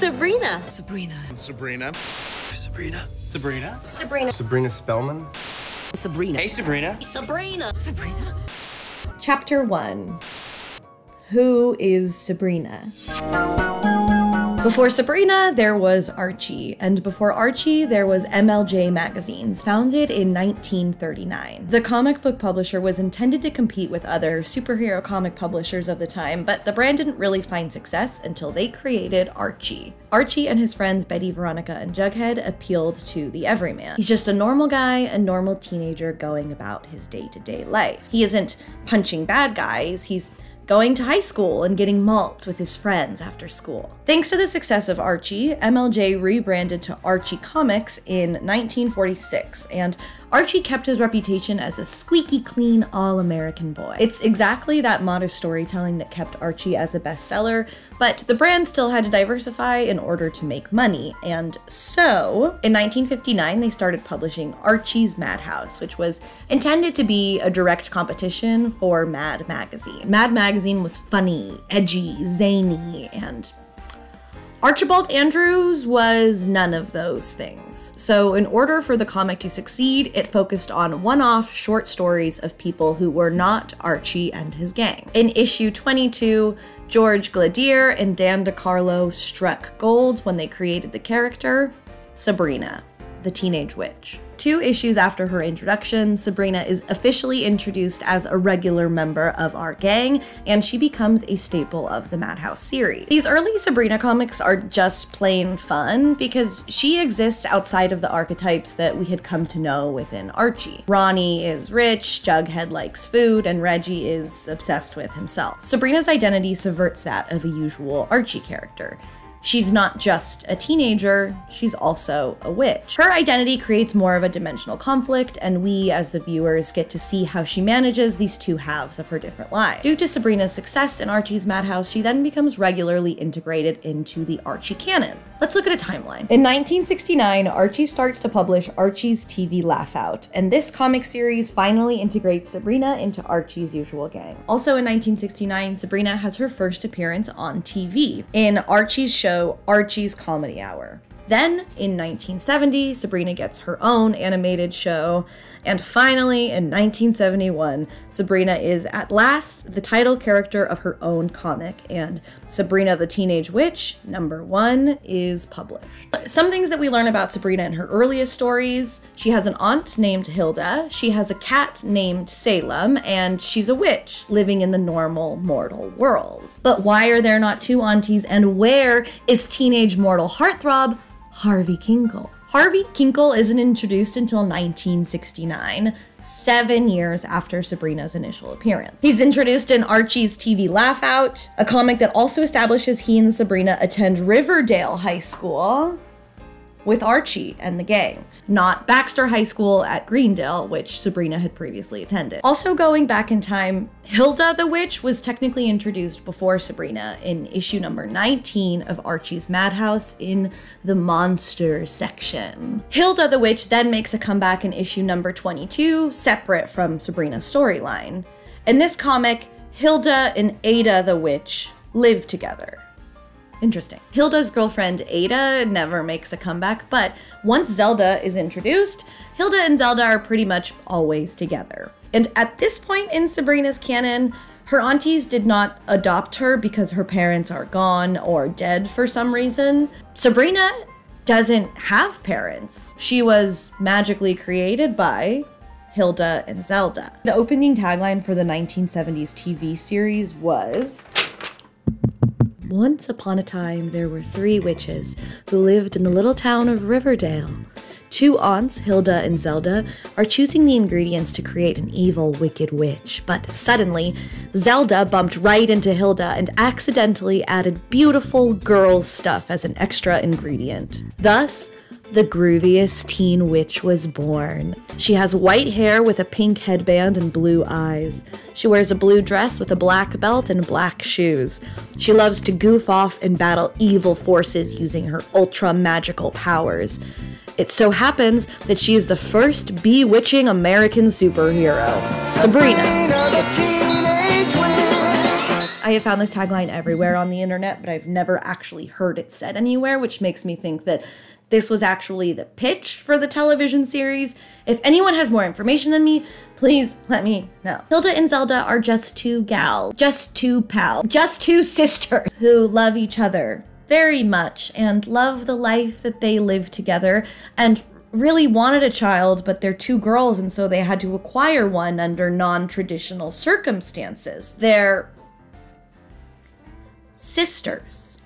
Sabrina. Sabrina. Sabrina. Sabrina. Sabrina. Sabrina. Sabrina Spellman. Sabrina. Hey, Sabrina. Sabrina. Sabrina. Chapter 1. Who is Sabrina? Before Sabrina, there was Archie, and before Archie, there was MLJ Magazines, founded in 1939. The comic book publisher was intended to compete with other superhero comic publishers of the time, but the brand didn't really find success until they created Archie. Archie and his friends Betty, Veronica, and Jughead appealed to the everyman. He's just a normal guy, a normal teenager going about his day-to-day life. He isn't punching bad guys, he's going to high school and getting malts with his friends after school. Thanks to the success of Archie, MLJ rebranded to Archie Comics in 1946, and Archie kept his reputation as a squeaky clean all-American boy. It's exactly that modest storytelling that kept Archie as a bestseller, but the brand still had to diversify in order to make money, and so, in 1959 they started publishing Archie's Madhouse, which was intended to be a direct competition for Mad Magazine. Mad Magazine was funny, edgy, zany, and Archibald Andrews was none of those things. So in order for the comic to succeed, it focused on one-off short stories of people who were not Archie and his gang. In issue 22, George Gladier and Dan DeCarlo struck gold when they created the character Sabrina the Teenage Witch. 2 issues after her introduction, Sabrina is officially introduced as a regular member of our gang, and she becomes a staple of the Madhouse series. These early Sabrina comics are just plain fun because she exists outside of the archetypes that we had come to know within Archie. Ronnie is rich, Jughead likes food, and Reggie is obsessed with himself. Sabrina's identity subverts that of a usual Archie character. She's not just a teenager, she's also a witch. Her identity creates more of a dimensional conflict, and we, as the viewers, get to see how she manages these 2 halves of her different lives. Due to Sabrina's success in Archie's Madhouse, she then becomes regularly integrated into the Archie canon. Let's look at a timeline. In 1969, Archie starts to publish Archie's TV Laugh Out, and this comic series finally integrates Sabrina into Archie's usual gang. Also in 1969, Sabrina has her first appearance on TV in Archie's show Archie's Comedy Hour. Then, in 1970, Sabrina gets her own animated show, and finally, in 1971, Sabrina is at last the title character of her own comic, and Sabrina the Teenage Witch, #1, is published. Some things that we learn about Sabrina in her earliest stories: she has an aunt named Hilda, she has a cat named Salem, and she's a witch living in the normal mortal world. But why are there not 2 aunties, and where is teenage mortal heartthrob Harvey Kinkle? Harvey Kinkle isn't introduced until 1969, 7 years after Sabrina's initial appearance. He's introduced in Archie's TV Laugh Out, a comic that also establishes he and Sabrina attend Riverdale High School with Archie and the gang, not Baxter High School at Greendale, which Sabrina had previously attended. Also going back in time, Hilda the Witch was technically introduced before Sabrina in issue number 19 of Archie's Madhouse in the Monster section. Hilda the Witch then makes a comeback in issue number 22, separate from Sabrina's storyline. In this comic, Hilda and Ada the Witch live together. Interesting. Hilda's girlfriend Ada never makes a comeback, but once Zelda is introduced, Hilda and Zelda are pretty much always together. And at this point in Sabrina's canon, her aunties did not adopt her because her parents are gone or dead for some reason. Sabrina doesn't have parents. She was magically created by Hilda and Zelda. The opening tagline for the 1970s TV series was, "Once upon a time, there were 3 witches who lived in the little town of Riverdale. 2 aunts, Hilda and Zelda, are choosing the ingredients to create an evil, wicked witch. But suddenly, Zelda bumped right into Hilda and accidentally added beautiful girl stuff as an extra ingredient. Thus, the grooviest teen witch was born. She has white hair with a pink headband and blue eyes. She wears a blue dress with a black belt and black shoes. She loves to goof off and battle evil forces using her ultra magical powers. It so happens that she is the first bewitching American superhero, Sabrina. I I have found this tagline everywhere on the internet, but I've never actually heard it said anywhere, which makes me think that this was actually the pitch for the television series. If anyone has more information than me, please let me know. Hilda and Zelda are just two gals, just two pals, just two sisters who love each other very much and love the life that they live together and really wanted a child, but they're two girls and so they had to acquire one under non-traditional circumstances. They're sisters.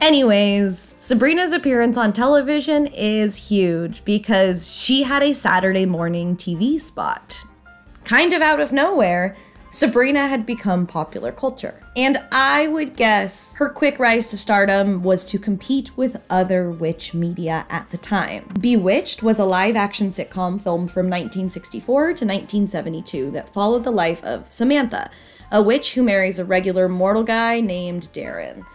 Anyways, Sabrina's appearance on television is huge because she had a Saturday morning TV spot. Kind of out of nowhere, Sabrina had become popular culture. And I would guess her quick rise to stardom was to compete with other witch media at the time. Bewitched was a live-action sitcom filmed from 1964 to 1972 that followed the life of Samantha, a witch who marries a regular mortal guy named Darren.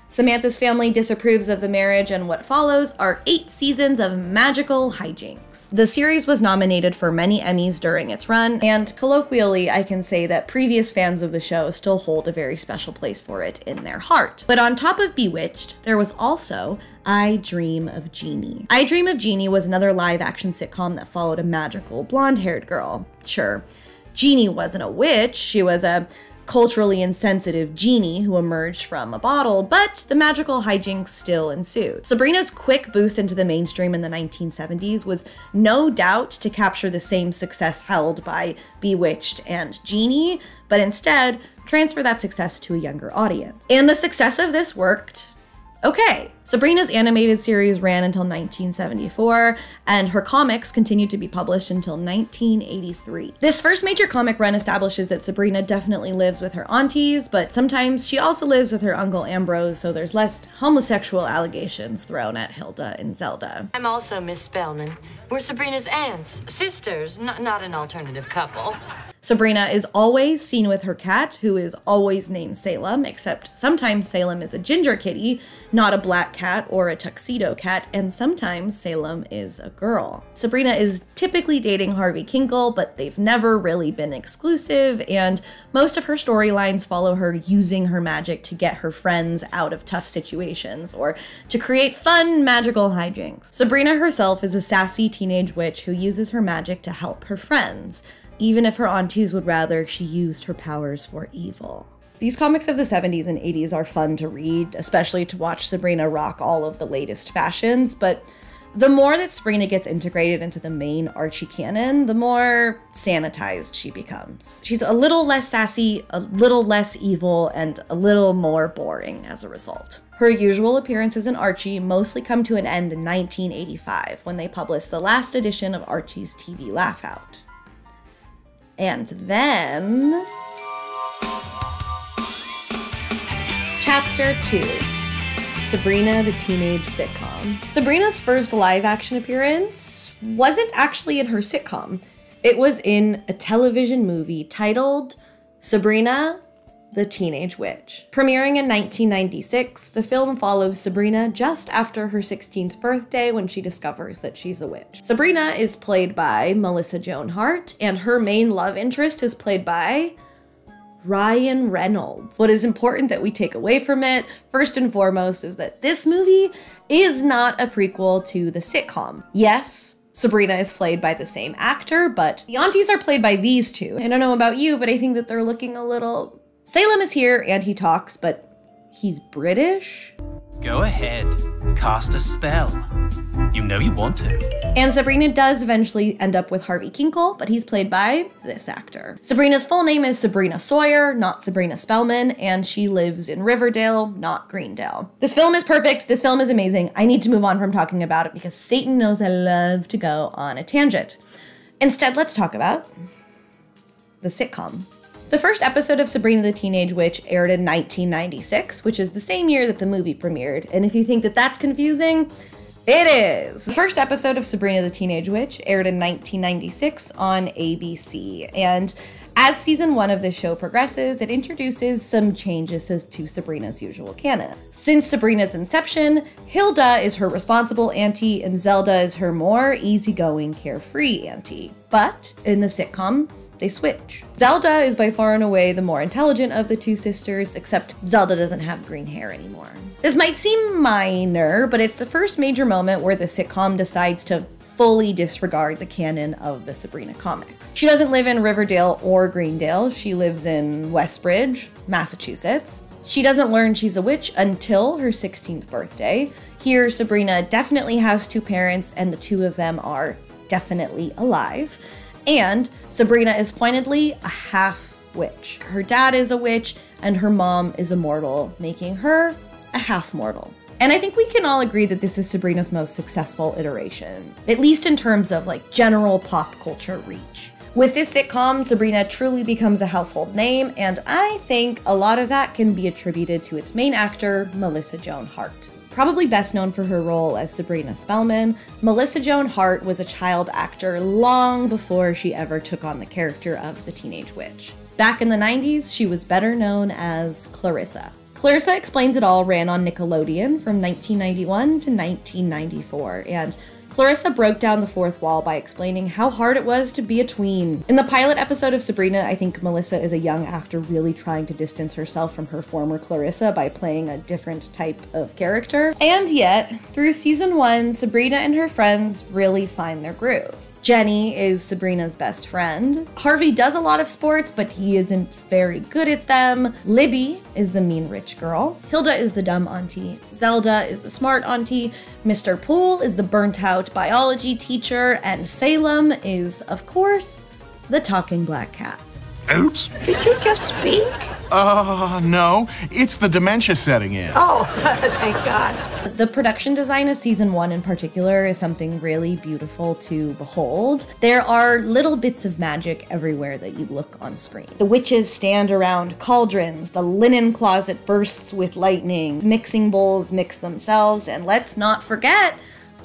Samantha's family disapproves of the marriage, and what follows are 8 seasons of magical hijinks. The series was nominated for many Emmys during its run, and colloquially, I can say that previous fans of the show still hold a very special place for it in their heart. But on top of Bewitched, there was also I Dream of Jeannie. I Dream of Jeannie was another live-action sitcom that followed a magical blonde-haired girl. Sure, Jeannie wasn't a witch, she was a culturally insensitive genie who emerged from a bottle, but the magical hijinks still ensued. Sabrina's quick boost into the mainstream in the 1970s was no doubt to capture the same success held by Bewitched and Genie, but instead transfer that success to a younger audience. And the success of this worked okay. Sabrina's animated series ran until 1974, and her comics continued to be published until 1983. This first major comic run establishes that Sabrina definitely lives with her aunties, but sometimes she also lives with her Uncle Ambrose, so there's less homosexual allegations thrown at Hilda and Zelda. I'm also Miss Spellman. We're Sabrina's aunts. Sisters, not an alternative couple. Sabrina is always seen with her cat, who is always named Salem, except sometimes Salem is a ginger kitty, not a black cat or a tuxedo cat, and sometimes Salem is a girl. Sabrina is typically dating Harvey Kinkle, but they've never really been exclusive, and most of her storylines follow her using her magic to get her friends out of tough situations or to create fun magical hijinks. Sabrina herself is a sassy teenage witch who uses her magic to help her friends, even if her aunties would rather she used her powers for evil. These comics of the 70s and 80s are fun to read, especially to watch Sabrina rock all of the latest fashions, but the more that Sabrina gets integrated into the main Archie canon, the more sanitized she becomes. She's a little less sassy, a little less evil, and a little more boring as a result. Her usual appearances in Archie mostly come to an end in 1985, when they published the last edition of Archie's TV Laugh Out. And then Chapter 2, Sabrina the Teenage Sitcom. Sabrina's first live-action appearance wasn't actually in her sitcom. It was in a television movie titled Sabrina the Teenage Witch. Premiering in 1996, the film follows Sabrina just after her 16th birthday when she discovers that she's a witch. Sabrina is played by Melissa Joan Hart, and her main love interest is played by Ryan Reynolds. What is important that we take away from it, first and foremost, is that this movie is not a prequel to the sitcom. Yes, Sabrina is played by the same actor, but the aunties are played by these two. I don't know about you, but I think that they're looking a little... Salem is here and he talks, but he's British? Go ahead, cast a spell. You know you want to. And Sabrina does eventually end up with Harvey Kinkle, but he's played by this actor. Sabrina's full name is Sabrina Sawyer, not Sabrina Spellman, and she lives in Riverdale, not Greendale. This film is perfect. This film is amazing. I need to move on from talking about it because Satan knows I love to go on a tangent. Instead, let's talk about the sitcom. The first episode of Sabrina the Teenage Witch aired in 1996, which is the same year that the movie premiered, and if you think that that's confusing, it is. The first episode of Sabrina the Teenage Witch aired in 1996 on ABC, and as season 1 of this show progresses, it introduces some changes to Sabrina's usual canon. Since Sabrina's inception, Hilda is her responsible auntie and Zelda is her more easygoing, carefree auntie. But in the sitcom, they switch. Zelda is by far and away the more intelligent of the two sisters, except Zelda doesn't have green hair anymore. This might seem minor, but it's the first major moment where the sitcom decides to fully disregard the canon of the Sabrina comics. She doesn't live in Riverdale or Greendale. She lives in Westbridge, Massachusetts. She doesn't learn she's a witch until her 16th birthday. Here, Sabrina definitely has two parents, and the two of them are definitely alive. And Sabrina is pointedly a half witch. Her dad is a witch, and her mom is a mortal, making her a half mortal. And I think we can all agree that this is Sabrina's most successful iteration, at least in terms of like general pop culture reach. With this sitcom, Sabrina truly becomes a household name, and I think a lot of that can be attributed to its main actor, Melissa Joan Hart. Probably best known for her role as Sabrina Spellman, Melissa Joan Hart was a child actor long before she ever took on the character of the Teenage Witch. Back in the 90s, she was better known as Clarissa. Clarissa Explains It All ran on Nickelodeon from 1991 to 1994, and Clarissa broke down the fourth wall by explaining how hard it was to be a tween. In the pilot episode of Sabrina, I think Melissa is a young actor really trying to distance herself from her former Clarissa by playing a different type of character. And yet, through season 1, Sabrina and her friends really find their groove. Jenny is Sabrina's best friend. Harvey does a lot of sports, but he isn't very good at them. Libby is the mean rich girl. Hilda is the dumb auntie. Zelda is the smart auntie. Mr. Poole is the burnt out biology teacher. And Salem is, of course, the talking black cat. Oops. Did you just speak? No. It's the dementia setting in. Oh, thank God. The production design of season 1 in particular is something really beautiful to behold. There are little bits of magic everywhere that you look on screen. The witches stand around cauldrons, the linen closet bursts with lightning, mixing bowls mix themselves, and let's not forget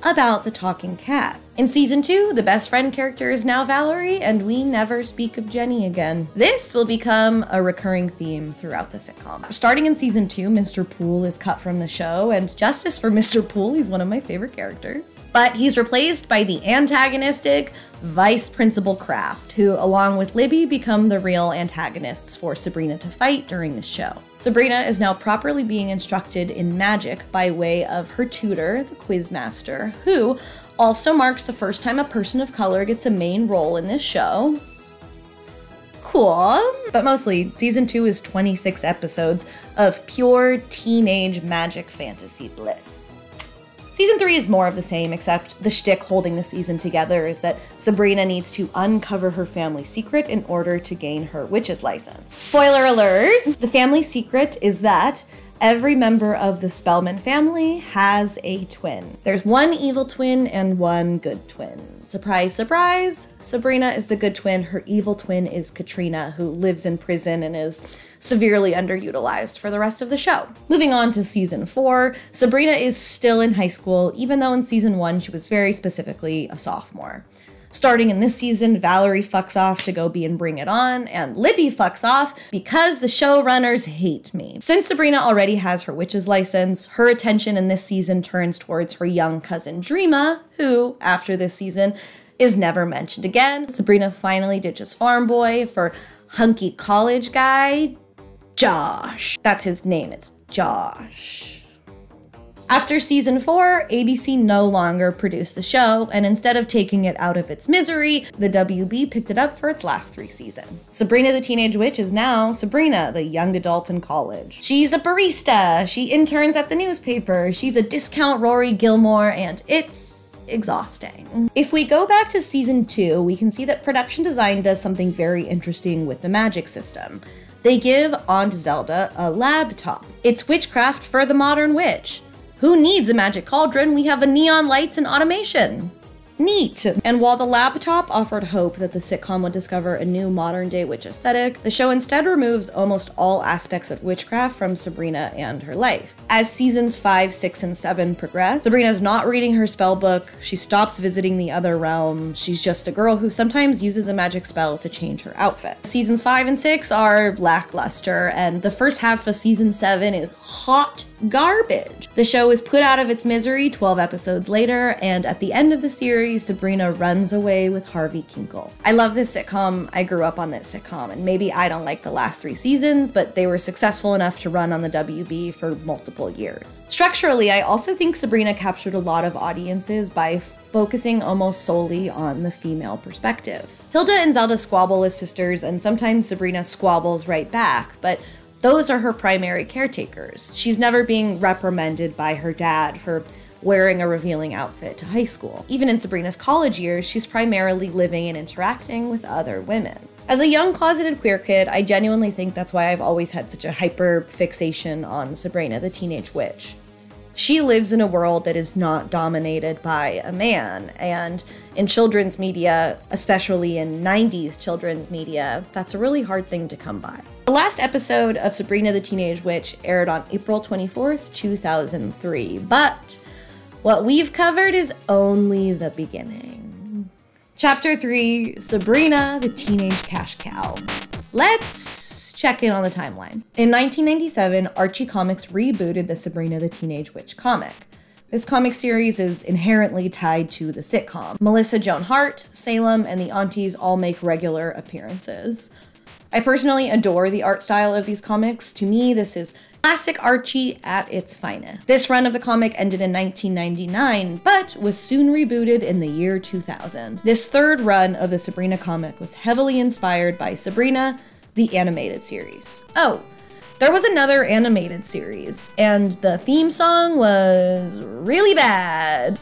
about the talking cat. In season 2, the best friend character is now Valerie, and we never speak of Jenny again. This will become a recurring theme throughout the sitcom. Starting in season 2, Mr. Poole is cut from the show, and justice for Mr. Poole, he's one of my favorite characters. But he's replaced by the antagonistic Vice Principal Kraft, who, along with Libby, become the real antagonists for Sabrina to fight during the show. Sabrina is now properly being instructed in magic by way of her tutor, the Quizmaster, who also marks the first time a person of color gets a main role in this show. Cool. But mostly, season 2 is 26 episodes of pure teenage magic fantasy bliss. Season 3 is more of the same, except the shtick holding the season together is that Sabrina needs to uncover her family secret in order to gain her witch's license. Spoiler alert! The family secret is that every member of the Spellman family has a twin. There's one evil twin and one good twin. Surprise, surprise! Sabrina is the good twin. Her evil twin is Katrina, who lives in prison and is severely underutilized for the rest of the show. Moving on to season 4, Sabrina is still in high school, even though in season 1 she was very specifically a sophomore. Starting in this season, Valerie fucks off to go be in Bring It On, and Libby fucks off because the showrunners hate me. Since Sabrina already has her witch's license, her attention in this season turns towards her young cousin Dreama, who, after this season, is never mentioned again. Sabrina finally ditches farm boy for hunky college guy, Josh. That's his name, it's Josh. After season 4, ABC no longer produced the show, and instead of taking it out of its misery, the WB picked it up for its last 3 seasons. Sabrina the Teenage Witch is now Sabrina, the young adult in college. She's a barista, she interns at the newspaper, she's a discount Rory Gilmore, and it's exhausting. If we go back to season 2, we can see that production design does something very interesting with the magic system. They give Aunt Zelda a laptop. It's witchcraft for the modern witch. Who needs a magic cauldron? We have a neon lights and automation. Neat. And while the laptop offered hope that the sitcom would discover a new modern-day witch aesthetic, the show instead removes almost all aspects of witchcraft from Sabrina and her life. As seasons 5, 6, and 7 progress, Sabrina's not reading her spell book, she stops visiting the other realm, she's just a girl who sometimes uses a magic spell to change her outfit. Seasons 5 and 6 are lackluster, and the first half of season 7 is hot garbage. The show is put out of its misery 12 episodes later, and at the end of the series, Sabrina runs away with Harvey Kinkle. I love this sitcom. I grew up on this sitcom, and maybe I don't like the last 3 seasons, but they were successful enough to run on the WB for multiple years. Structurally, I also think Sabrina captured a lot of audiences by focusing almost solely on the female perspective. Hilda and Zelda squabble as sisters, and sometimes Sabrina squabbles right back, but those are her primary caretakers. She's never being reprimanded by her dad for wearing a revealing outfit to high school. Even in Sabrina's college years, she's primarily living and interacting with other women. As a young closeted queer kid, I genuinely think that's why I've always had such a hyper fixation on Sabrina the Teenage Witch. She lives in a world that is not dominated by a man, and in children's media, especially in 90s children's media, that's a really hard thing to come by. The last episode of Sabrina the Teenage Witch aired on April 24th, 2003, but what we've covered is only the beginning. Chapter 3, Sabrina the Teenage Cash Cow. Let's check in on the timeline. In 1997, Archie Comics rebooted the Sabrina the Teenage Witch comic. This comic series is inherently tied to the sitcom. Melissa Joan Hart, Salem, and the aunties all make regular appearances. I personally adore the art style of these comics. To me, this is classic Archie at its finest. This run of the comic ended in 1999, but was soon rebooted in the year 2000. This third run of the Sabrina comic was heavily inspired by Sabrina the Animated Series. Oh, there was another animated series, and the theme song was really bad.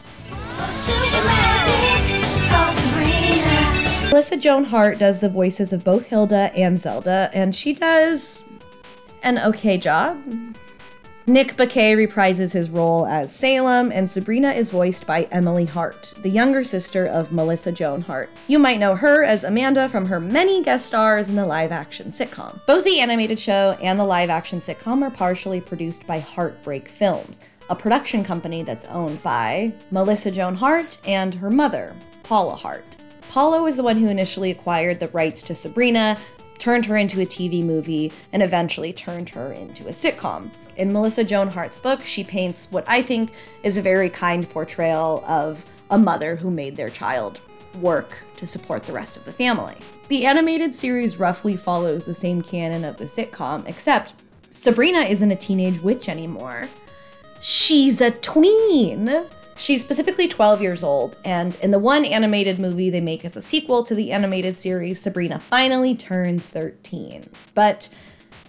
Melissa Joan Hart does the voices of both Hilda and Zelda, and she does an okay job. Nick Bakay reprises his role as Salem, and Sabrina is voiced by Emily Hart, the younger sister of Melissa Joan Hart. You might know her as Amanda from her many guest stars in the live-action sitcom. Both the animated show and the live-action sitcom are partially produced by Heartbreak Films, a production company that's owned by Melissa Joan Hart and her mother, Paula Hart. Paula was the one who initially acquired the rights to Sabrina, turned her into a TV movie, and eventually turned her into a sitcom. In Melissa Joan Hart's book, she paints what I think is a very kind portrayal of a mother who made their child work to support the rest of the family. The animated series roughly follows the same canon of the sitcom, except Sabrina isn't a teenage witch anymore. She's a tween! She's specifically 12 years old, and in the one animated movie they make as a sequel to the animated series, Sabrina finally turns 13. But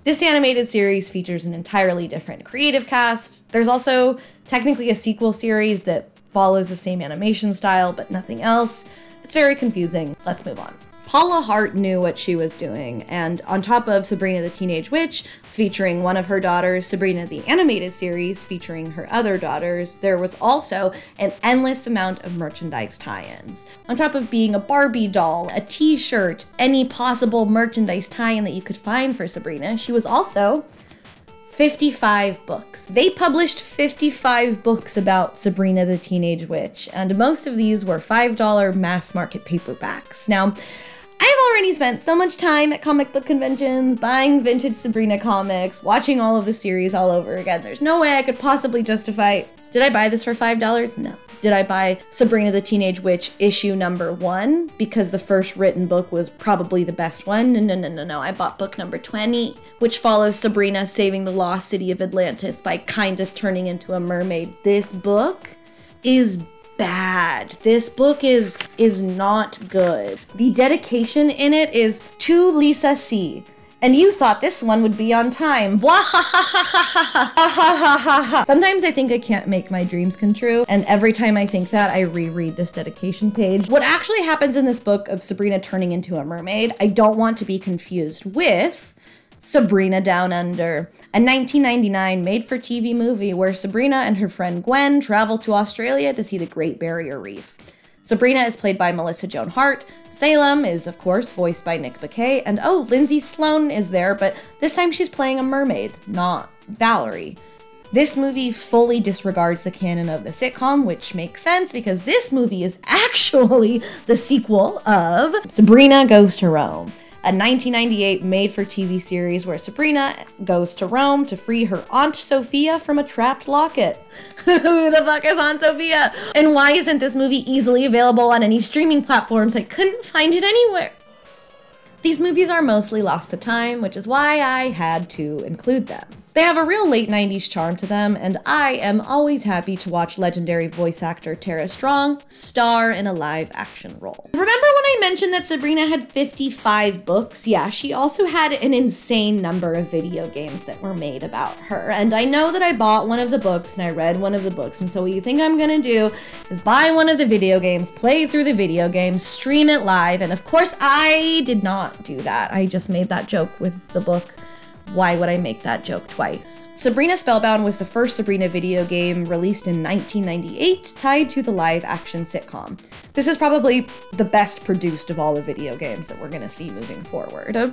this animated series features an entirely different creative cast. There's also technically a sequel series that follows the same animation style, but nothing else. It's very confusing. Let's move on. Paula Hart knew what she was doing, and on top of Sabrina the Teenage Witch, featuring one of her daughters, Sabrina the Animated Series, featuring her other daughters, there was also an endless amount of merchandise tie-ins. On top of being a Barbie doll, a t-shirt, any possible merchandise tie-in that you could find for Sabrina, she was also 55 books. They published 55 books about Sabrina the Teenage Witch, and most of these were $5 mass market paperbacks. Now, I've already spent so much time at comic book conventions, buying vintage Sabrina comics, watching all of the series all over again. There's no way I could possibly justify, did I buy this for $5? No. Did I buy Sabrina the Teenage Witch issue number 1 because the first written book was probably the best one? No. I bought book number 20, which follows Sabrina saving the lost city of Atlantis by kind of turning into a mermaid. This book is bad. This book is not good. The dedication in it is to Lisa C. And you thought this one would be on time. Sometimes I think I can't make my dreams come true, and every time I think that, I reread this dedication page. What actually happens in this book of Sabrina turning into a mermaid, I don't want to be confused with Sabrina Down Under, a 1999 made-for-TV movie where Sabrina and her friend Gwen travel to Australia to see the Great Barrier Reef. Sabrina is played by Melissa Joan Hart, Salem is, of course, voiced by Nick Bakay, and oh, Lindsay Sloane is there, but this time she's playing a mermaid, not Valerie. This movie fully disregards the canon of the sitcom, which makes sense because this movie is actually the sequel of Sabrina Goes to Rome. a 1998 made-for-TV series where Sabrina goes to Rome to free her Aunt Sophia from a trapped locket. Who the fuck is Aunt Sophia? And why isn't this movie easily available on any streaming platforms? I couldn't find it anywhere. These movies are mostly lost to time, which is why I had to include them. They have a real late 90s charm to them, and I am always happy to watch legendary voice actor Tara Strong star in a live action role. Remember when I mentioned that Sabrina had 55 books? Yeah, she also had an insane number of video games that were made about her. And I know that I bought one of the books and I read one of the books, and so what you think I'm gonna do is buy one of the video games, play through the video game, stream it live, and of course I did not do that. I just made that joke with the book. Why would I make that joke twice? Sabrina Spellman was the first Sabrina video game released in 1998, tied to the live-action sitcom. This is probably the best produced of all the video games that we're gonna see moving forward.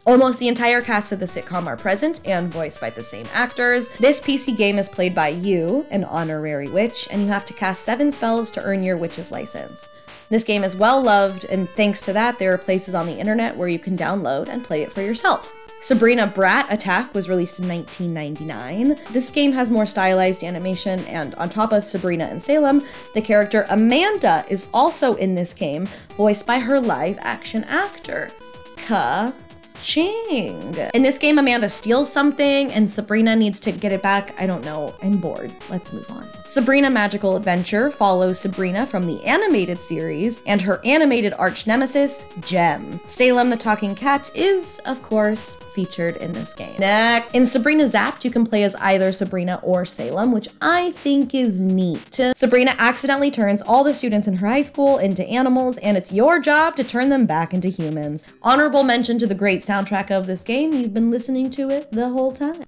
Almost the entire cast of the sitcom are present and voiced by the same actors. This PC game is played by you, an honorary witch, and you have to cast 7 spells to earn your witch's license. This game is well loved, and thanks to that, there are places on the internet where you can download and play it for yourself. Sabrina Brat Attack was released in 1999. This game has more stylized animation, and on top of Sabrina and Salem, the character Amanda is also in this game, voiced by her live-action actor, Ka-Ching. In this game, Amanda steals something, and Sabrina needs to get it back. I don't know, I'm bored. Let's move on. Sabrina Magical Adventure follows Sabrina from the animated series and her animated arch-nemesis, Gem. Salem the Talking Cat is, of course, featured in this game. Next. In Sabrina Zapped, you can play as either Sabrina or Salem, which I think is neat. Sabrina accidentally turns all the students in her high school into animals, and it's your job to turn them back into humans. Honorable mention to the great soundtrack of this game. You've been listening to it the whole time.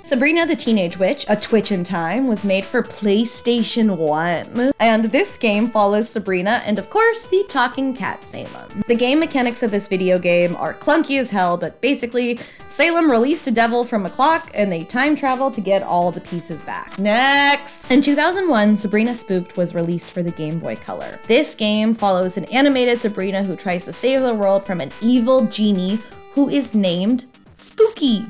Sabrina the Teenage Witch, A Twitch in Time, was made for PlayStation 1. And this game follows Sabrina and, of course, the talking cat Salem. The game mechanics of this video game are clunky as hell, but basically, Salem released a devil from a clock and they time travel to get all the pieces back. Next! In 2001, Sabrina Spooked was released for the Game Boy Color. This game follows an animated Sabrina who tries to save the world from an evil genie who is named Spooky.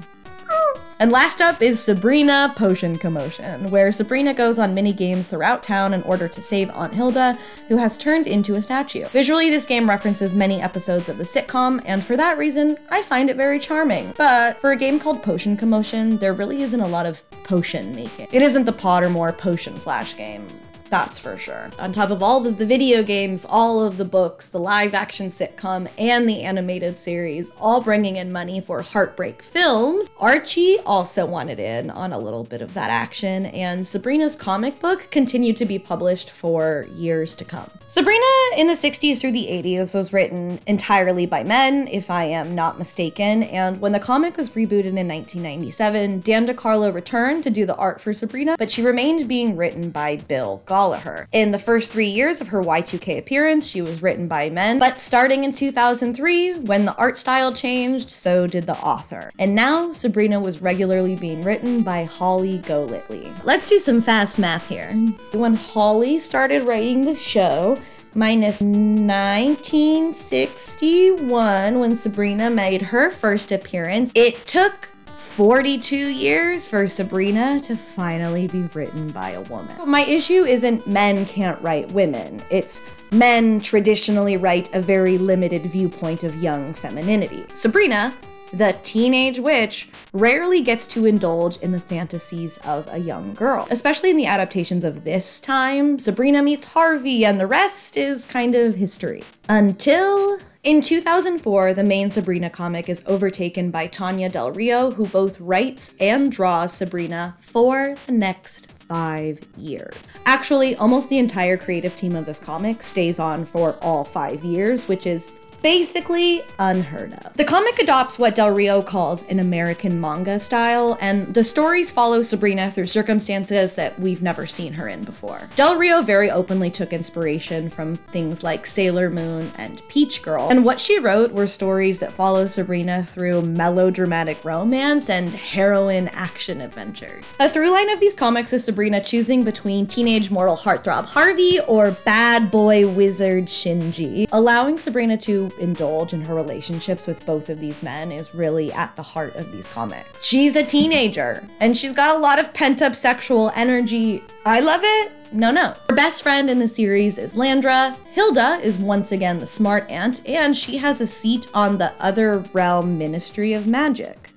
And last up is Sabrina Potion Commotion, where Sabrina goes on mini-games throughout town in order to save Aunt Hilda, who has turned into a statue. Visually, this game references many episodes of the sitcom, and for that reason, I find it very charming. But for a game called Potion Commotion, there really isn't a lot of potion making. It isn't the Pottermore Potion Flash game. That's for sure. On top of all of the video games, all of the books, the live-action sitcom, and the animated series, all bringing in money for Heartbreak Films, Archie also wanted in on a little bit of that action, and Sabrina's comic book continued to be published for years to come. Sabrina in the 60s through the 80s was written entirely by men, if I am not mistaken, and when the comic was rebooted in 1997, Dan DeCarlo returned to do the art for Sabrina, but she remained being written by Bill Gallagher. In the first 3 years of her Y2K appearance, she was written by men, but starting in 2003, when the art style changed, so did the author. And now, Sabrina was regularly being written by Holly Golightly. Let's do some fast math here. When Holly started writing the show, minus 1961, when Sabrina made her first appearance, it took 42 years for Sabrina to finally be written by a woman. My issue isn't men can't write women, it's men traditionally write a very limited viewpoint of young femininity. Sabrina, the Teenage Witch, rarely gets to indulge in the fantasies of a young girl. Especially in the adaptations of this time, Sabrina meets Harvey and the rest is kind of history. Until in 2004, the main Sabrina comic is overtaken by Tanya Del Rio, who both writes and draws Sabrina for the next 5 years. Actually, almost the entire creative team of this comic stays on for all 5 years, which is basically unheard of. The comic adopts what Del Rio calls an American manga style, and the stories follow Sabrina through circumstances that we've never seen her in before. Del Rio very openly took inspiration from things like Sailor Moon and Peach Girl, and what she wrote were stories that follow Sabrina through melodramatic romance and heroine action adventures. A through line of these comics is Sabrina choosing between teenage mortal heartthrob Harvey or bad boy wizard Shinji, allowing Sabrina to indulge in her relationships with both of these men is really at the heart of these comics. She's a teenager, and she's got a lot of pent-up sexual energy. I love it. No. Her best friend in the series is Landra. Hilda is once again the smart aunt, and she has a seat on the Other Realm Ministry of Magic.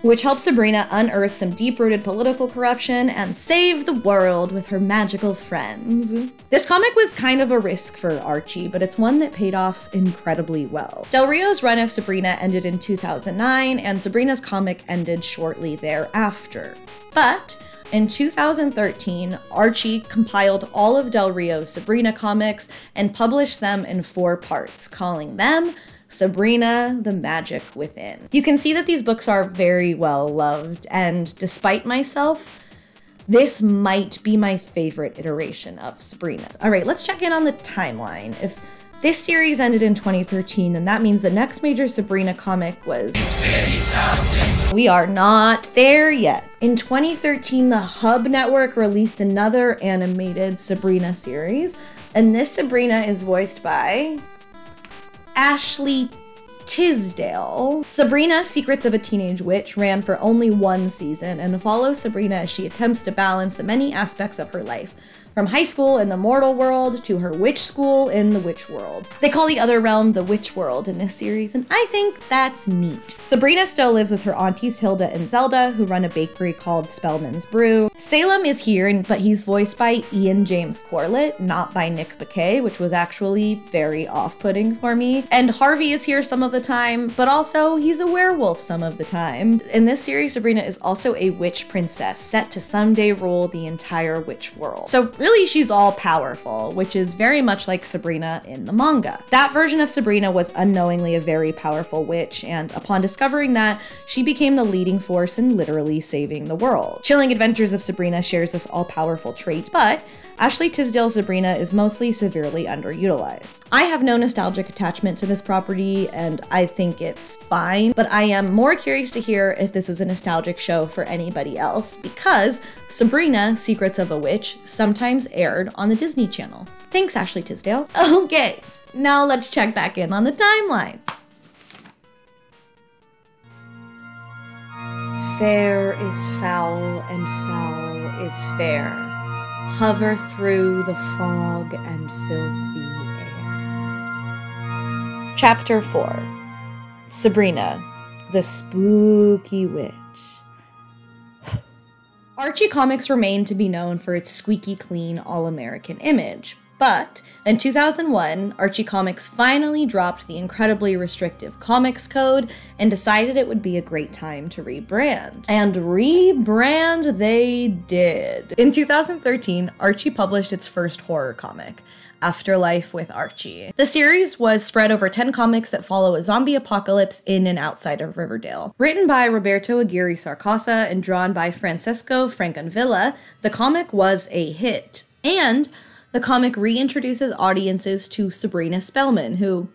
Which helps Sabrina unearth some deep-rooted political corruption and save the world with her magical friends. This comic was kind of a risk for Archie, but it's one that paid off incredibly well. Del Rio's run of Sabrina ended in 2009, and Sabrina's comic ended shortly thereafter. But in 2013, Archie compiled all of Del Rio's Sabrina comics and published them in 4 parts, calling them Sabrina the Magic Within. You can see that these books are very well loved, and despite myself, this might be my favorite iteration of Sabrina. All right, let's check in on the timeline. If this series ended in 2013, then that means the next major Sabrina comic was... We are not there yet. In 2013, the Hub Network released another animated Sabrina series, and this Sabrina is voiced by Ashley Tisdale. Sabrina, Secrets of a Teenage Witch ran for only 1 season and follows Sabrina as she attempts to balance the many aspects of her life, from high school in the mortal world to her witch school in the witch world. They call the other realm the witch world in this series, and I think that's neat. Sabrina still lives with her aunties Hilda and Zelda, who run a bakery called Spellman's Brew. Salem is here, but he's voiced by Ian James Corlett, not by Nick Bakay, which was actually very off-putting for me. And Harvey is here some of the time, but also he's a werewolf some of the time. In this series, Sabrina is also a witch princess, set to someday rule the entire witch world. So really, she's all-powerful, which is very much like Sabrina in the manga. That version of Sabrina was unknowingly a very powerful witch, and upon discovering that, she became the leading force in literally saving the world. Chilling Adventures of Sabrina shares this all-powerful trait, but Ashley Tisdale's Sabrina is mostly severely underutilized. I have no nostalgic attachment to this property, and I think it's fine, but I am more curious to hear if this is a nostalgic show for anybody else, because Sabrina, Secrets of a Witch sometimes aired on the Disney Channel. Thanks, Ashley Tisdale. Okay, now let's check back in on the timeline. Fair is foul, and foul is fair. Hover through the fog and filthy air. Chapter 4. Sabrina, the Spooky Witch. Archie Comics remained to be known for its squeaky clean, all-American image. But in 2001, Archie Comics finally dropped the incredibly restrictive comics code and decided it would be a great time to rebrand. And rebrand they did. In 2013, Archie published its first horror comic, Afterlife with Archie. The series was spread over 10 comics that follow a zombie apocalypse in and outside of Riverdale. Written by Roberto Aguirre Sarcosa and drawn by Francesco Francavilla, the comic was a hit. And the comic reintroduces audiences to Sabrina Spellman, who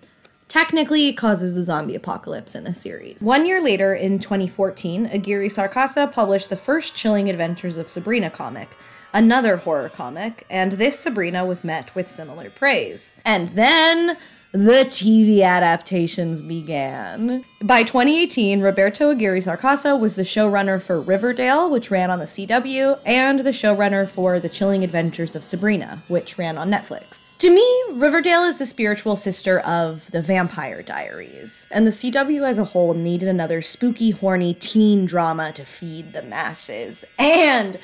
technically causes the zombie apocalypse in the series. 1 year later, in 2014, Aguirre Sarcosa published the first Chilling Adventures of Sabrina comic, another horror comic, and this Sabrina was met with similar praise. And then the TV adaptations began. By 2018, Roberto Aguirre Sarcosa was the showrunner for Riverdale, which ran on the CW, and the showrunner for The Chilling Adventures of Sabrina, which ran on Netflix. To me, Riverdale is the spiritual sister of The Vampire Diaries, and the CW as a whole needed another spooky, horny teen drama to feed the masses. And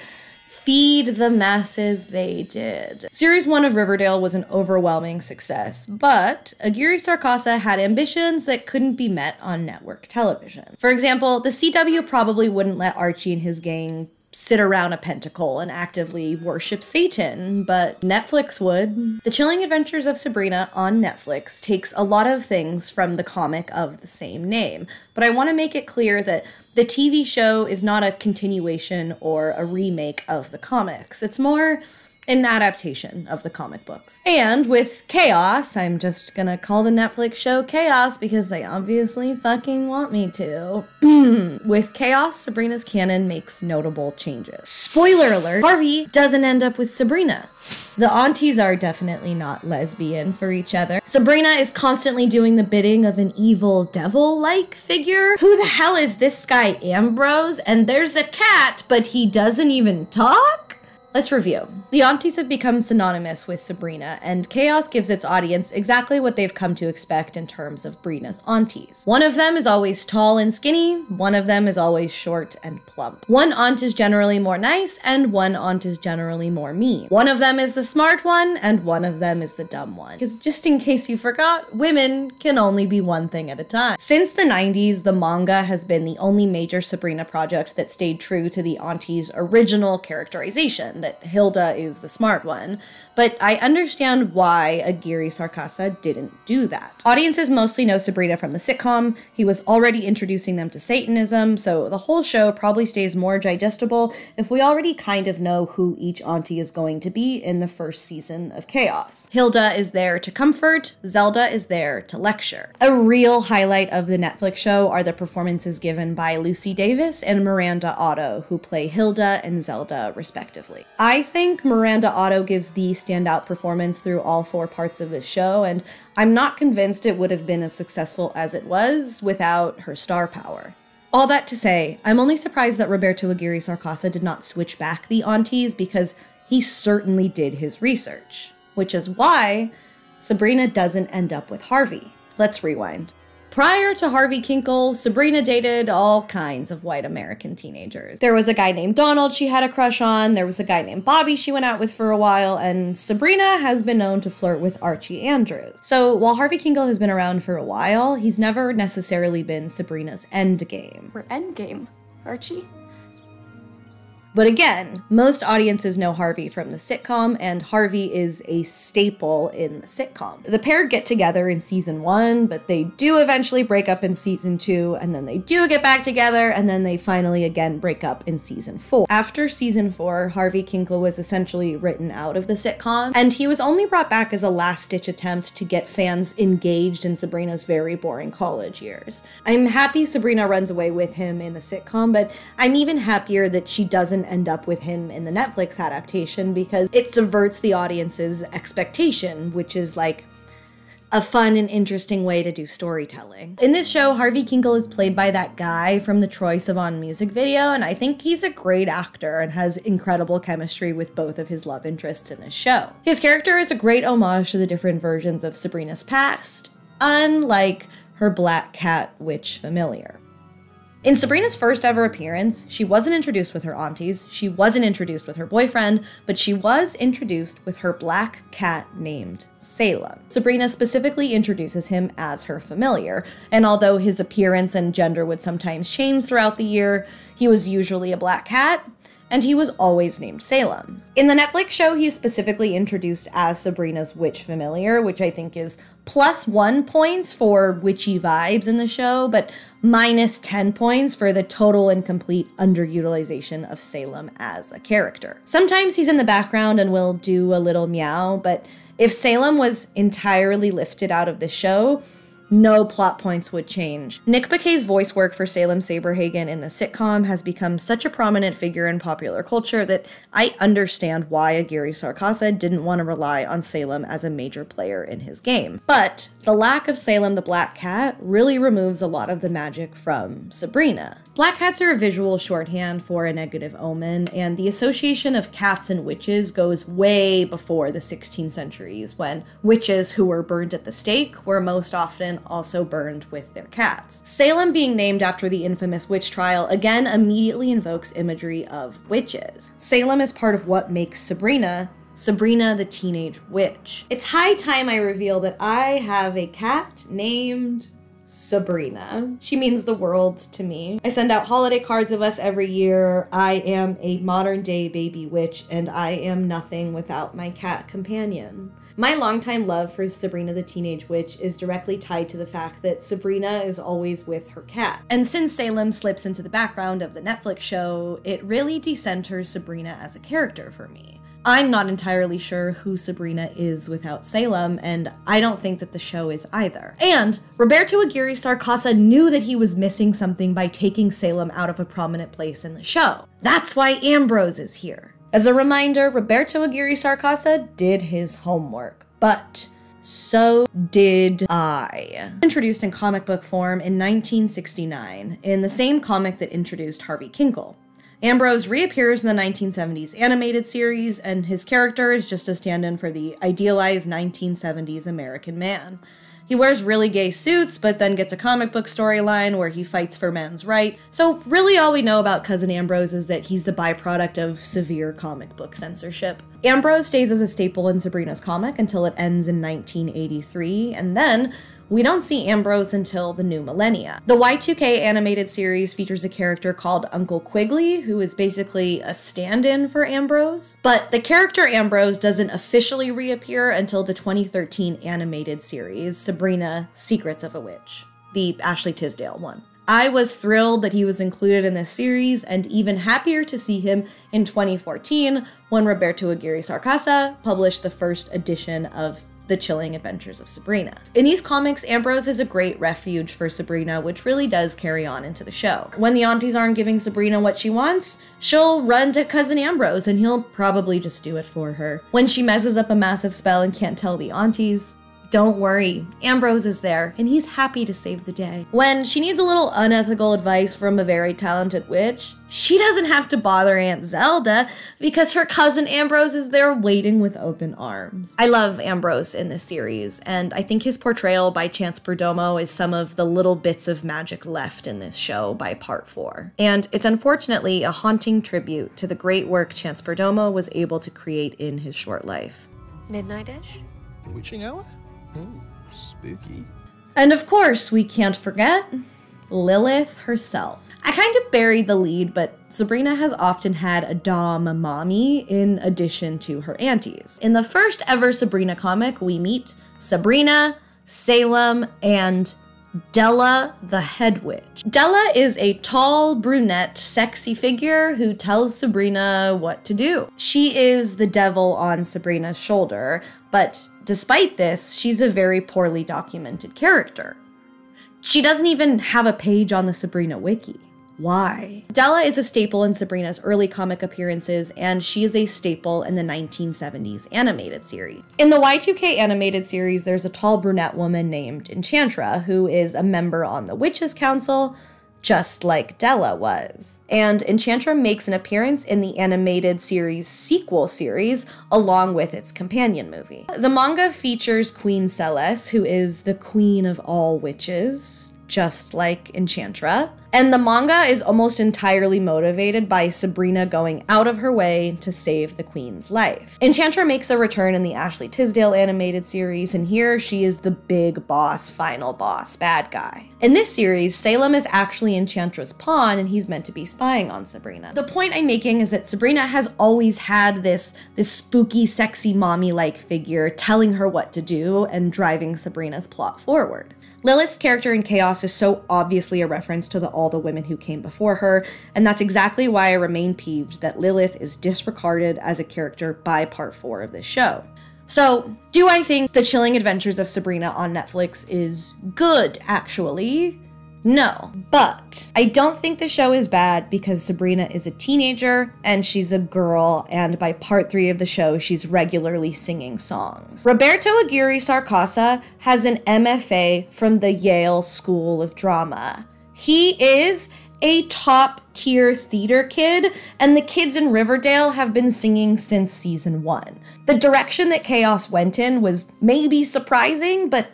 feed the masses they did. Series 1 of Riverdale was an overwhelming success, but Aguirre Sarcosa had ambitions that couldn't be met on network television. For example, the CW probably wouldn't let Archie and his gang sit around a pentacle and actively worship Satan, but Netflix would. The Chilling Adventures of Sabrina on Netflix takes a lot of things from the comic of the same name, but I want to make it clear that the TV show is not a continuation or a remake of the comics. It's more an adaptation of the comic books. And with Chaos, I'm just gonna call the Netflix show Chaos because they obviously fucking want me to. With Chaos, Sabrina's canon makes notable changes. Spoiler alert, Harvey doesn't end up with Sabrina. The aunties are definitely not lesbian for each other. Sabrina is constantly doing the bidding of an evil devil-like figure. Who the hell is this guy Ambrose? And there's a cat, but he doesn't even talk? Let's review. The aunties have become synonymous with Sabrina, and Chaos gives its audience exactly what they've come to expect in terms of Brina's aunties. One of them is always tall and skinny, one of them is always short and plump. One aunt is generally more nice, and one aunt is generally more mean. One of them is the smart one, and one of them is the dumb one. Because just in case you forgot, women can only be one thing at a time. Since the 90s, the manga has been the only major Sabrina project that stayed true to the auntie's original characterization, that Hilda is the smart one, but I understand why Aguirre Sarkasa didn't do that. Audiences mostly know Sabrina from the sitcom. He was already introducing them to Satanism, so the whole show probably stays more digestible if we already kind of know who each auntie is going to be in the first season of Chaos. Hilda is there to comfort, Zelda is there to lecture. A real highlight of the Netflix show are the performances given by Lucy Davis and Miranda Otto, who play Hilda and Zelda respectively. I think Miranda Otto gives the standout performance through all 4 parts of the show, and I'm not convinced it would have been as successful as it was without her star power. All that to say, I'm only surprised that Roberto Aguirre Sarkasa did not switch back the aunties, because he certainly did his research. Which is why Sabrina doesn't end up with Harvey. Let's rewind. Prior to Harvey Kinkle, Sabrina dated all kinds of white American teenagers. There was a guy named Donald she had a crush on, there was a guy named Bobby she went out with for a while, and Sabrina has been known to flirt with Archie Andrews. So while Harvey Kinkle has been around for a while, he's never necessarily been Sabrina's endgame. We're endgame, Archie. But again, most audiences know Harvey from the sitcom, and Harvey is a staple in the sitcom. The pair get together in season 1, but they do eventually break up in season 2, and then they do get back together, and then they finally again break up in season 4. After season 4, Harvey Kinkle was essentially written out of the sitcom, and he was only brought back as a last-ditch attempt to get fans engaged in Sabrina's very boring college years. I'm happy Sabrina runs away with him in the sitcom, but I'm even happier that she doesn't end up with him in the Netflix adaptation, because it subverts the audience's expectation, which is like a fun and interesting way to do storytelling. In this show, Harvey Kinkle is played by that guy from the Troye Sivan music video, and I think he's a great actor and has incredible chemistry with both of his love interests in this show. His character is a great homage to the different versions of Sabrina's past, unlike her black cat witch familiar. In Sabrina's first ever appearance, she wasn't introduced with her aunties, she wasn't introduced with her boyfriend, but she was introduced with her black cat named Salem. Sabrina specifically introduces him as her familiar, and although his appearance and gender would sometimes change throughout the year, he was usually a black cat, and he was always named Salem. In the Netflix show, he is specifically introduced as Sabrina's witch familiar, which I think is +1 points for witchy vibes in the show, but -10 points for the total and complete underutilization of Salem as a character. Sometimes he's in the background and will do a little meow, but if Salem was entirely lifted out of the show, no plot points would change. Nick Bakay's voice work for Salem Saberhagen in the sitcom has become such a prominent figure in popular culture that I understand why Aguirre Sarkasa didn't want to rely on Salem as a major player in his game. But the lack of Salem the Black Cat really removes a lot of the magic from Sabrina. Black cats are a visual shorthand for a negative omen, and the association of cats and witches goes way before the 16th centuries, when witches who were burned at the stake were most often also burned with their cats. Salem being named after the infamous witch trial again immediately invokes imagery of witches. Salem is part of what makes Sabrina the Teenage Witch. It's high time I reveal that I have a cat named Sabrina. She means the world to me. I send out holiday cards of us every year. I am a modern day baby witch, and I am nothing without my cat companion. My longtime love for Sabrina the Teenage Witch is directly tied to the fact that Sabrina is always with her cat. And since Salem slips into the background of the Netflix show, it really decenters Sabrina as a character for me. I'm not entirely sure who Sabrina is without Salem, and I don't think that the show is either. And Roberto Aguirre Sarkasa knew that he was missing something by taking Salem out of a prominent place in the show. That's why Ambrose is here. As a reminder, Roberto Aguirre Sacasa did his homework, but so did I. Introduced in comic book form in 1969, in the same comic that introduced Harvey Kinkle. Ambrose reappears in the 1970s animated series, and his character is just a stand-in for the idealized 1970s American man. He wears really gay suits, but then gets a comic book storyline where he fights for men's rights. So really all we know about Cousin Ambrose is that he's the byproduct of severe comic book censorship. Ambrose stays as a staple in Sabrina's comic until it ends in 1983, and then we don't see Ambrose until the new millennia. The Y2K Animated Series features a character called Uncle Quigley, who is basically a stand-in for Ambrose. But the character Ambrose doesn't officially reappear until the 2013 animated series, Sabrina, Secrets of a Witch, the Ashley Tisdale one. I was thrilled that he was included in this series, and even happier to see him in 2014 when Roberto Aguirre Sacasa published the first edition of The Chilling Adventures of Sabrina. In these comics, Ambrose is a great refuge for Sabrina, which really does carry on into the show. When the aunties aren't giving Sabrina what she wants, she'll run to Cousin Ambrose and he'll probably just do it for her. When she messes up a massive spell and can't tell the aunties, don't worry, Ambrose is there, and he's happy to save the day. When she needs a little unethical advice from a very talented witch, she doesn't have to bother Aunt Zelda because her cousin Ambrose is there waiting with open arms. I love Ambrose in this series, and I think his portrayal by Chance Perdomo is some of the little bits of magic left in this show by part 4. And it's unfortunately a haunting tribute to the great work Chance Perdomo was able to create in his short life. Midnight-ish? Witching hour? Spooky. And of course, we can't forget Lilith herself. I kind of buried the lead, but Sabrina has often had a dom mommy in addition to her aunties. In the first ever Sabrina comic, we meet Sabrina, Salem, and Della the Head Witch. Della is a tall, brunette, sexy figure who tells Sabrina what to do. She is the devil on Sabrina's shoulder, but despite this, she's a very poorly documented character. She doesn't even have a page on the Sabrina wiki. Why? Della is a staple in Sabrina's early comic appearances, and she is a staple in the 1970s animated series. In the Y2K animated series, there's a tall brunette woman named Enchantra, who is a member on the Witches' Council, just like Della was. And Enchantra makes an appearance in the animated series sequel series, along with its companion movie. The manga features Queen Celeste, who is the queen of all witches, just like Enchantra. And the manga is almost entirely motivated by Sabrina going out of her way to save the queen's life. Enchantra makes a return in the Ashley Tisdale animated series, and here she is the big boss, final boss, bad guy. In this series, Salem is actually Enchantra's pawn, and he's meant to be spying on Sabrina. The point I'm making is that Sabrina has always had this spooky, sexy, mommy-like figure telling her what to do and driving Sabrina's plot forward. Lilith's character in Chaos is so obviously a reference to all the women who came before her, and that's exactly why I remain peeved that Lilith is disregarded as a character by part 4 of this show. So, do I think The Chilling Adventures of Sabrina on Netflix is good, actually? No. But I don't think the show is bad because Sabrina is a teenager and she's a girl, and by part 3 of the show, she's regularly singing songs. Roberto Aguirre Sacasa has an MFA from the Yale School of Drama. He is a top-tier theater kid, and the kids in Riverdale have been singing since season 1. The direction that Chaos went in was maybe surprising, but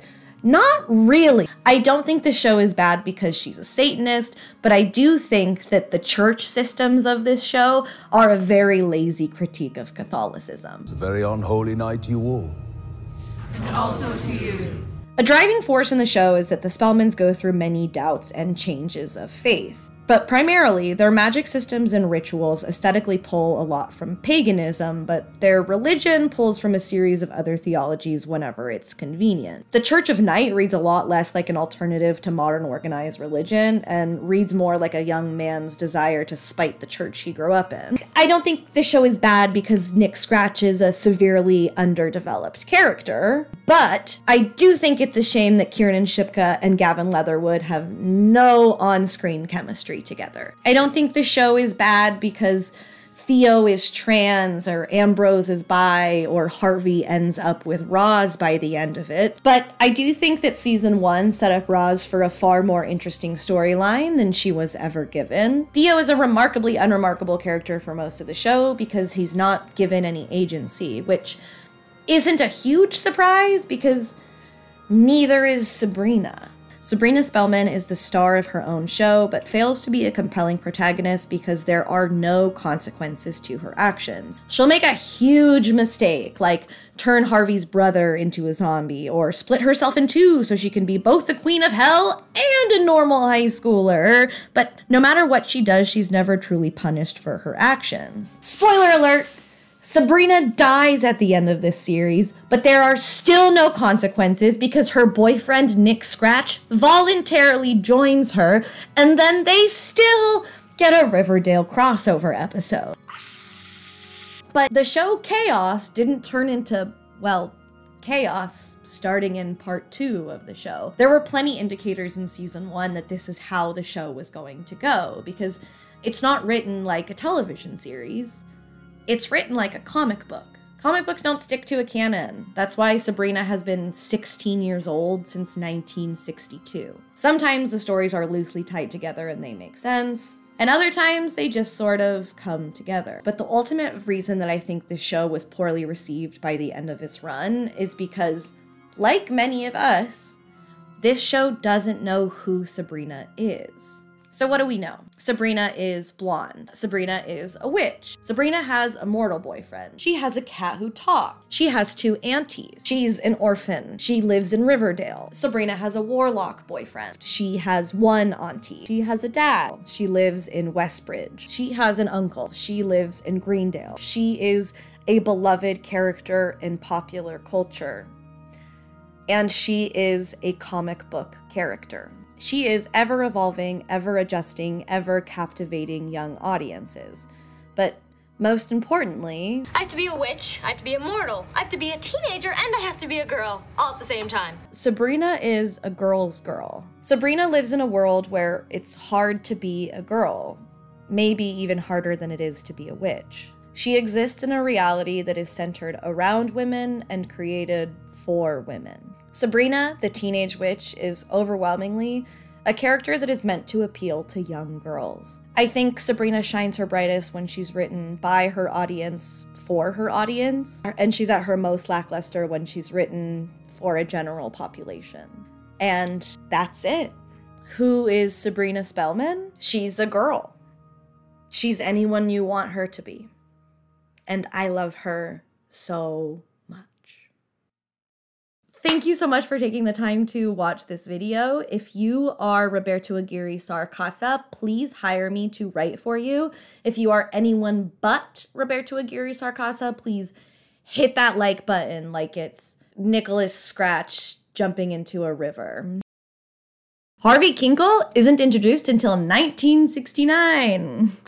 not really. I don't think the show is bad because she's a Satanist, but I do think that the church systems of this show are a very lazy critique of Catholicism. It's a very unholy night to you all. And also to you. A driving force in the show is that the Spellmans go through many doubts and changes of faith. But primarily, their magic systems and rituals aesthetically pull a lot from paganism, but their religion pulls from a series of other theologies whenever it's convenient. The Church of Night reads a lot less like an alternative to modern organized religion, and reads more like a young man's desire to spite the church he grew up in. I don't think the show is bad because Nick Scratch is a severely underdeveloped character, but I do think it's a shame that Kiernan Shipka and Gavin Leatherwood have no on-screen chemistry together. I don't think the show is bad because Theo is trans or Ambrose is bi or Harvey ends up with Roz by the end of it. But I do think that season 1 set up Roz for a far more interesting storyline than she was ever given. Theo is a remarkably unremarkable character for most of the show because he's not given any agency, which isn't a huge surprise because neither is Sabrina. Sabrina Spellman is the star of her own show, but fails to be a compelling protagonist because there are no consequences to her actions. She'll make a huge mistake, like turn Harvey's brother into a zombie, or split herself in two so she can be both the queen of hell and a normal high schooler. But no matter what she does, she's never truly punished for her actions. Spoiler alert! Sabrina dies at the end of this series, but there are still no consequences because her boyfriend Nick Scratch voluntarily joins her, and then they still get a Riverdale crossover episode. But the show Chaos didn't turn into, well, chaos starting in part 2 of the show. There were plenty indicators in season 1 that this is how the show was going to go, because it's not written like a television series. It's written like a comic book. Comic books don't stick to a canon. That's why Sabrina has been 16 years old since 1962. Sometimes the stories are loosely tied together and they make sense, and other times they just sort of come together. But the ultimate reason that I think this show was poorly received by the end of its run is because, like many of us, this show doesn't know who Sabrina is. So what do we know? Sabrina is blonde. Sabrina is a witch. Sabrina has a mortal boyfriend. She has a cat who talks. She has 2 aunties. She's an orphan. She lives in Riverdale. Sabrina has a warlock boyfriend. She has 1 auntie. She has a dad. She lives in Westbridge. She has an uncle. She lives in Greendale. She is a beloved character in popular culture. And she is a comic book character. She is ever evolving, ever adjusting, ever captivating young audiences. But most importantly, I have to be a witch, I have to be immortal, I have to be a teenager, and I have to be a girl, all at the same time. Sabrina is a girl's girl. Sabrina lives in a world where it's hard to be a girl, maybe even harder than it is to be a witch. She exists in a reality that is centered around women and created for women. Sabrina the Teenage Witch is overwhelmingly a character that is meant to appeal to young girls. I think Sabrina shines her brightest when she's written by her audience for her audience, and she's at her most lackluster when she's written for a general population. And that's it. Who is Sabrina Spellman? She's a girl. She's anyone you want her to be. And I love her so much. Thank you so much for taking the time to watch this video. If you are Roberto Aguirre Sarcasa, please hire me to write for you. If you are anyone but Roberto Aguirre Sarcasa, please hit that like button like it's Nicholas Scratch jumping into a river. Harvey Kinkle isn't introduced until 1969.